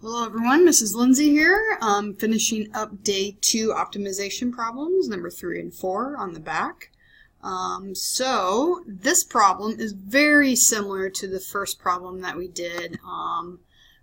Hello everyone, Mrs. Lindsay here, finishing up day 2 optimization problems, number 3 and 4 on the back. So this problem is very similar to the first problem that we did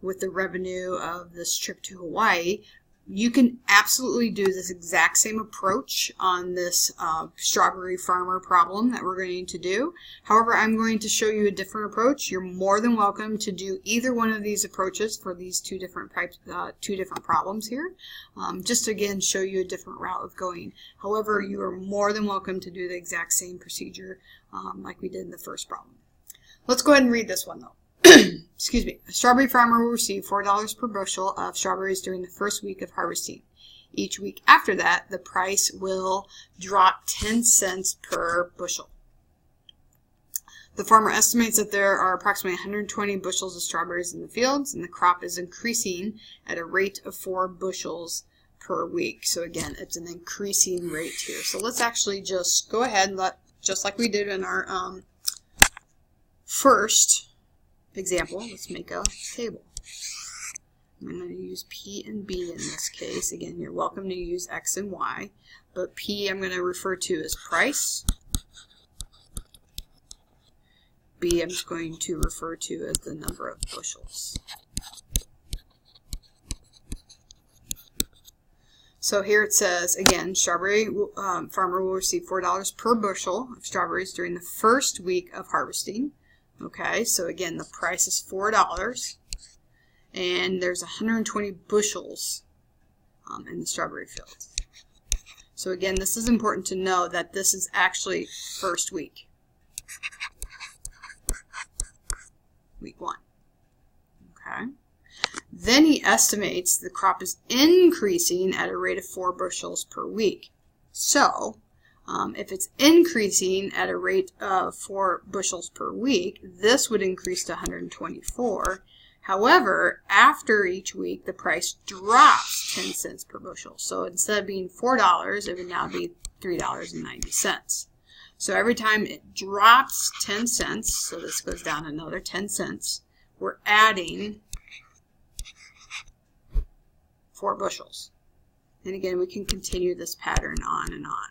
with the revenue of this trip to Hawaii. You can absolutely do this exact same approach on this strawberry farmer problem that we're going to do. However, I'm going to show you a different approach. You're more than welcome to do either one of these approaches for these two different problems here. Just to again show you a different route of going. However, you are more than welcome to do the exact same procedure like we did in the first problem. Let's go ahead and read this one though. Excuse me. A strawberry farmer will receive $4 per bushel of strawberries during the first week of harvesting. Each week after that, the price will drop 10 cents per bushel. The farmer estimates that there are approximately 120 bushels of strawberries in the fields, and the crop is increasing at a rate of 4 bushels per week. So again, it's an increasing rate here. So let's actually just go ahead and just like we did in our first example, let's make a table. I'm going to use P and B in this case. Again, you're welcome to use X and Y, but P I'm going to refer to as price. B I'm just going to refer to as the number of bushels. So here it says, again, strawberry farmer will receive $4 per bushel of strawberries during the first week of harvesting. Okay, so again, the price is $4, and there's 120 bushels in the strawberry field. So again, this is important to know that this is actually first week. Week 1. Okay. Then he estimates the crop is increasing at a rate of 4 bushels per week. So if it's increasing at a rate of 4 bushels per week, this would increase to 124. However, after each week, the price drops 10 cents per bushel. So instead of being $4, it would now be $3.90. So every time it drops 10 cents, so this goes down another 10 cents, we're adding 4 bushels. And again, we can continue this pattern on and on.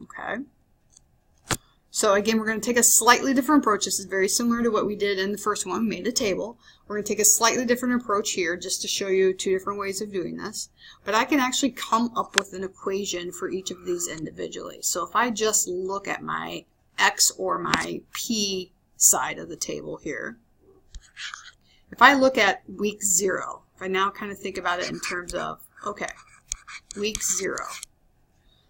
Okay, so again, we're going to take a slightly different approach. This is very similar to what we did in the first one. We made a table. We're going to take a slightly different approach here just to show you 2 different ways of doing this. But I can actually come up with an equation for each of these individually. So if I just look at my X or my P side of the table here, if I look at week 0, if I now kind of think about it in terms of, okay, week 0.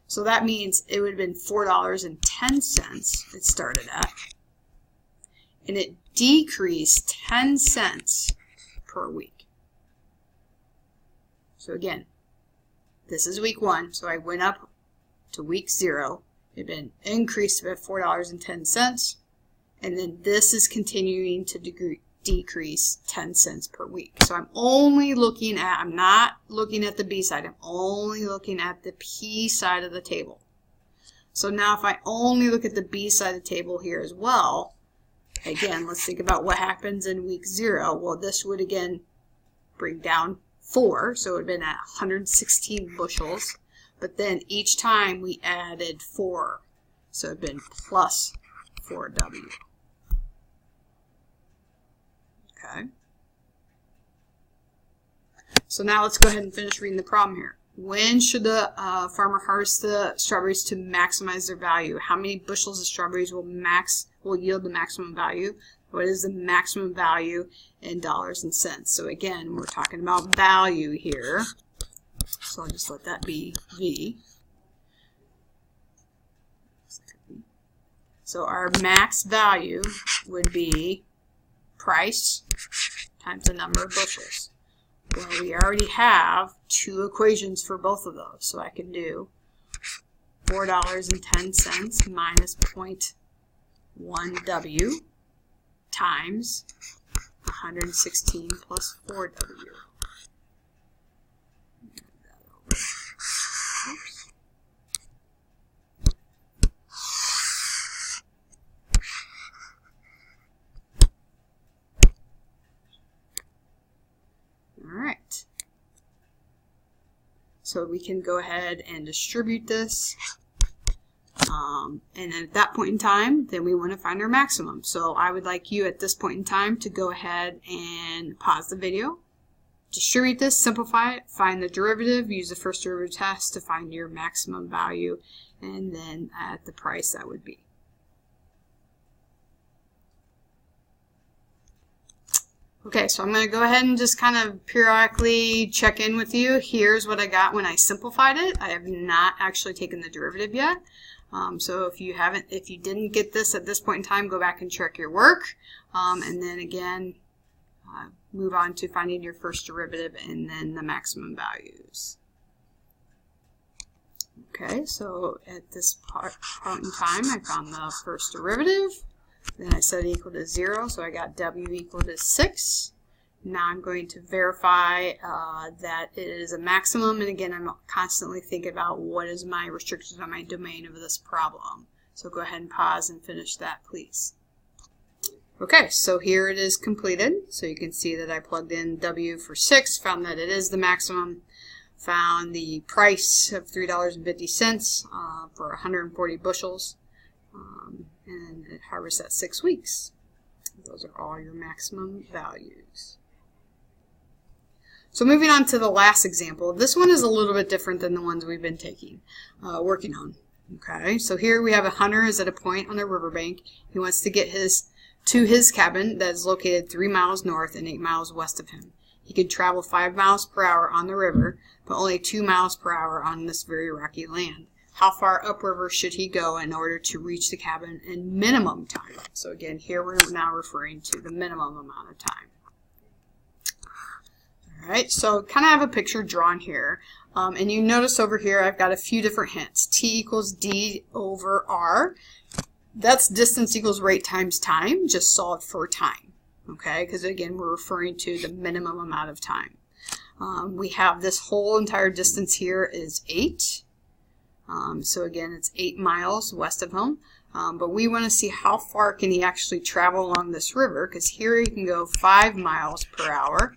So that means it would have been $4.10 it started at, and it decreased 10 cents per week. So again, this is week 1, so I went up to week 0. It had been increased by $4.10, and then this is continuing to decrease 10 cents per week. So I'm only looking at, I'm not looking at the B side, I'm only looking at the P side of the table. So now if I only look at the B side of the table here as well, again, let's think about what happens in week 0. Well, this would again bring down 4, so it would have been at 116 bushels, but then each time we added 4, so it would have been plus 4W. Okay. So now let's go ahead and finish reading the problem here. When should the farmer harvest the strawberries to maximize their value? How many bushels of strawberries will yield the maximum value? What is the maximum value in dollars and cents? So again, we're talking about value here. So I'll just let that be V. So our max value would be price times the number of bushels. Well, we already have 2 equations for both of those, so I can do $4.10 minus 0.1W times 116 plus 4W. Oops. So we can go ahead and distribute this. And at that point in time, then we want to find our maximum. So I would like you at this point in time to go ahead and pause the video, distribute this, simplify it, find the derivative, use the first derivative test to find your maximum value, and then at the price that would be. Okay, so I'm going to go ahead and just kind of periodically check in with you. Here's what I got when I simplified it. I have not actually taken the derivative yet. So if you didn't get this at this point in time, go back and check your work. And then again, move on to finding your first derivative and then the maximum values. Okay, so at this point in time, I found the first derivative. Then I set it equal to 0, so I got w equal to 6. Now I'm going to verify that it is a maximum, and again, I'm constantly thinking about what is my restrictions on my domain of this problem. So go ahead and pause and finish that, please. Okay, so here it is completed. So you can see that I plugged in w for 6, found that it is the maximum, found the price of $3.50 for 140 bushels, and it harvests at 6 weeks. Those are all your maximum values. So moving on to the last example, this one is a little bit different than the ones we've been working on. Okay, so here we have a hunter is at a point on a riverbank. He wants to get to his cabin that is located 3 miles north and 8 miles west of him. He can travel 5 miles per hour on the river, but only 2 miles per hour on this very rocky land. How far upriver should he go in order to reach the cabin in minimum time? So again, here we're now referring to the minimum amount of time. All right, so kind of have a picture drawn here. And you notice over here I've got a few different hints. T equals D over R. That's distance equals rate times time, just solved for time. Okay, because again, we're referring to the minimum amount of time. We have this whole entire distance here is 8. So again, it's 8 miles west of him. But we want to see how far can he actually travel along this river, because here he can go 5 miles per hour.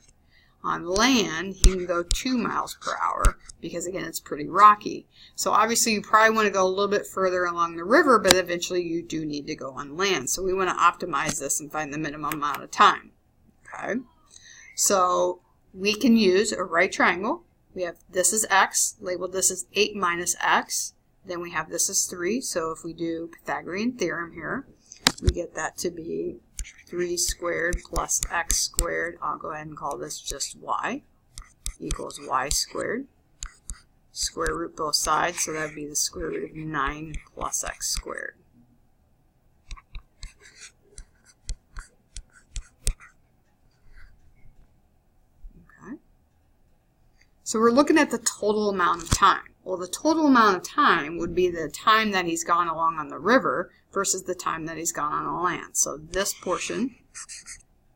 On land, he can go 2 miles per hour because, again, it's pretty rocky. So obviously you probably want to go a little bit further along the river, but eventually you do need to go on land. So we want to optimize this and find the minimum amount of time. Okay, so we can use a right triangle. We have this is x, labeled this as 8 minus x. Then we have this as 3. So if we do Pythagorean theorem here, we get that to be 3 squared plus x squared. I'll go ahead and call this just y equals y squared. Square root both sides, so that would be the square root of 9 plus x squared. Okay. So we're looking at the total amount of time. Well, the total amount of time would be the time that he's gone along on the river versus the time that he's gone on the land. So this portion,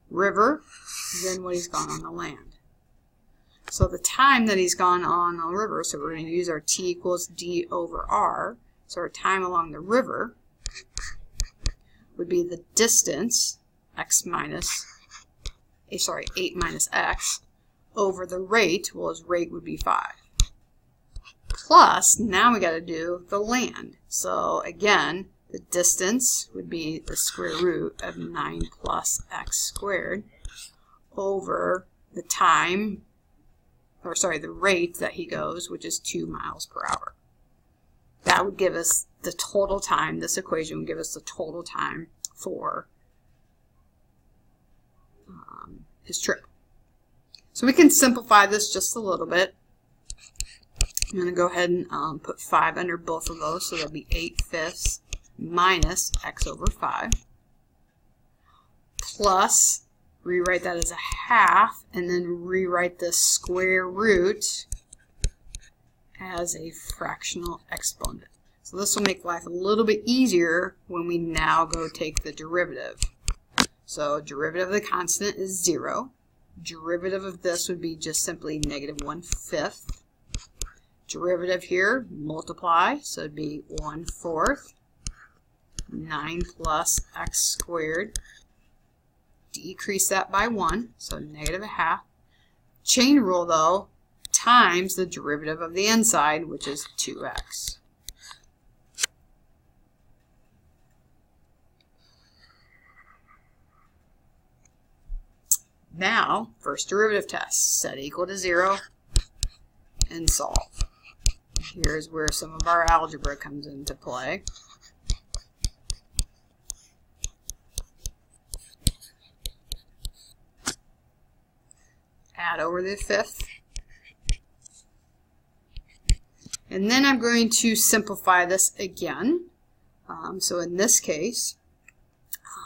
river, then what he's gone on the land. So the time that he's gone on the river, so we're going to use our T equals D over R. So our time along the river would be the distance, 8 minus x, over the rate. Well, his rate would be 5. Plus, now we got to do the land. So again, the distance would be the square root of 9 plus x squared over the time, or sorry, the rate that he goes, which is 2 miles per hour. That would give us the total time. This equation would give us the total time for his trip. So we can simplify this just a little bit. I'm going to go ahead and put 5 under both of those, so that'll be 8/5 minus x over 5, plus, rewrite that as a half, and then rewrite the square root as a fractional exponent. So this will make life a little bit easier when we now go take the derivative. So derivative of the constant is 0. Derivative of this would be just simply -1/5. Derivative here, multiply, so it'd be 1/4. 9 plus x squared. Decrease that by 1, so -1/2. Chain rule though times the derivative of the inside, which is 2x. Now, first derivative test, set equal to 0 and solve. Here's where some of our algebra comes into play. Add over the fifth. And then I'm going to simplify this again. So in this case,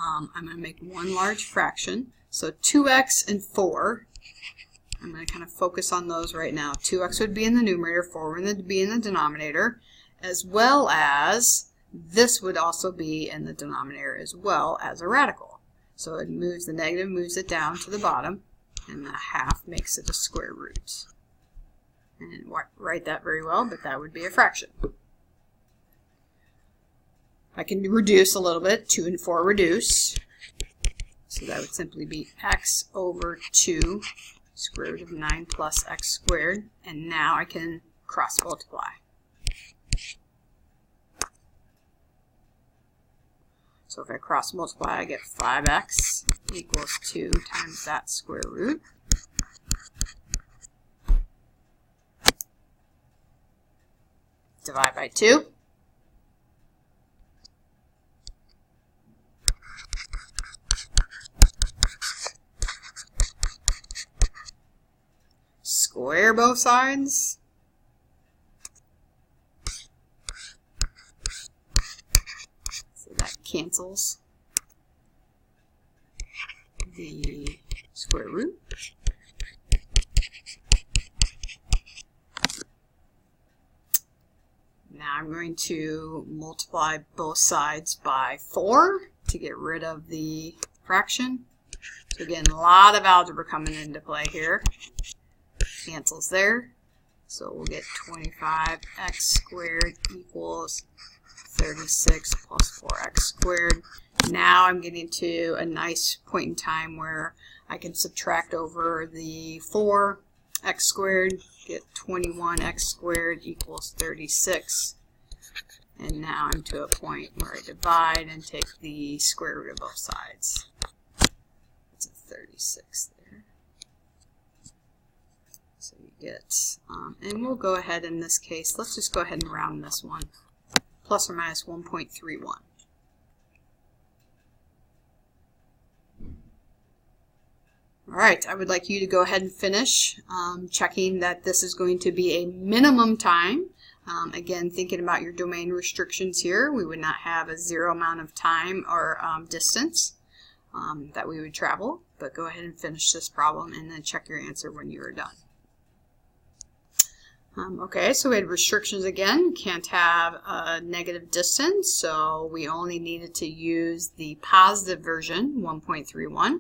I'm going to make one large fraction. So 2x and 4, I'm going to kind of focus on those right now. 2x would be in the numerator, 4 would be in the denominator, as well as this would also be in the denominator as well as a radical. So it moves, the negative moves it down to the bottom, and the half makes it a square root. And write that very well, but that would be a fraction. I can reduce a little bit. 2 and 4 reduce. So that would simply be x over 2 square root of 9 plus x squared. And now I can cross multiply. So if I cross multiply, I get 5x equals 2 times that square root. Divide by 2. Square both sides. So that cancels the square root. Now I'm going to multiply both sides by 4 to get rid of the fraction. So again, a lot of algebra coming into play here. Cancels there. So we'll get 25x squared equals 36 plus 4x squared. Now I'm getting to a nice point in time where I can subtract over the 4x squared, get 21x squared equals 36. And now I'm to a point where I divide and take the square root of both sides. That's a 36 there. So you get, and we'll go ahead in this case, let's just go ahead and round this one, plus or minus 1.31. Alright, I would like you to go ahead and finish checking that this is going to be a minimum time. Again, thinking about your domain restrictions here, we would not have a 0 amount of time or distance that we would travel, but go ahead and finish this problem and then check your answer when you are done. Okay, so we had restrictions again. Can't have a negative distance, so we only needed to use the positive version, 1.31.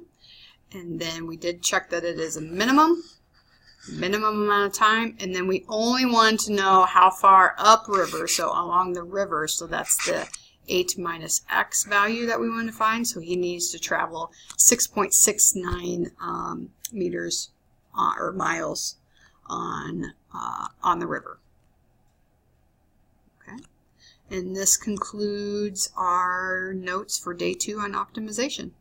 And then we did check that it is a minimum amount of time, and then we only wanted to know how far upriver, so along the river, so that's the 8 minus x value that we want to find. So he needs to travel 6.69 meters or miles on the river. Okay, and this concludes our notes for day 2 on optimization.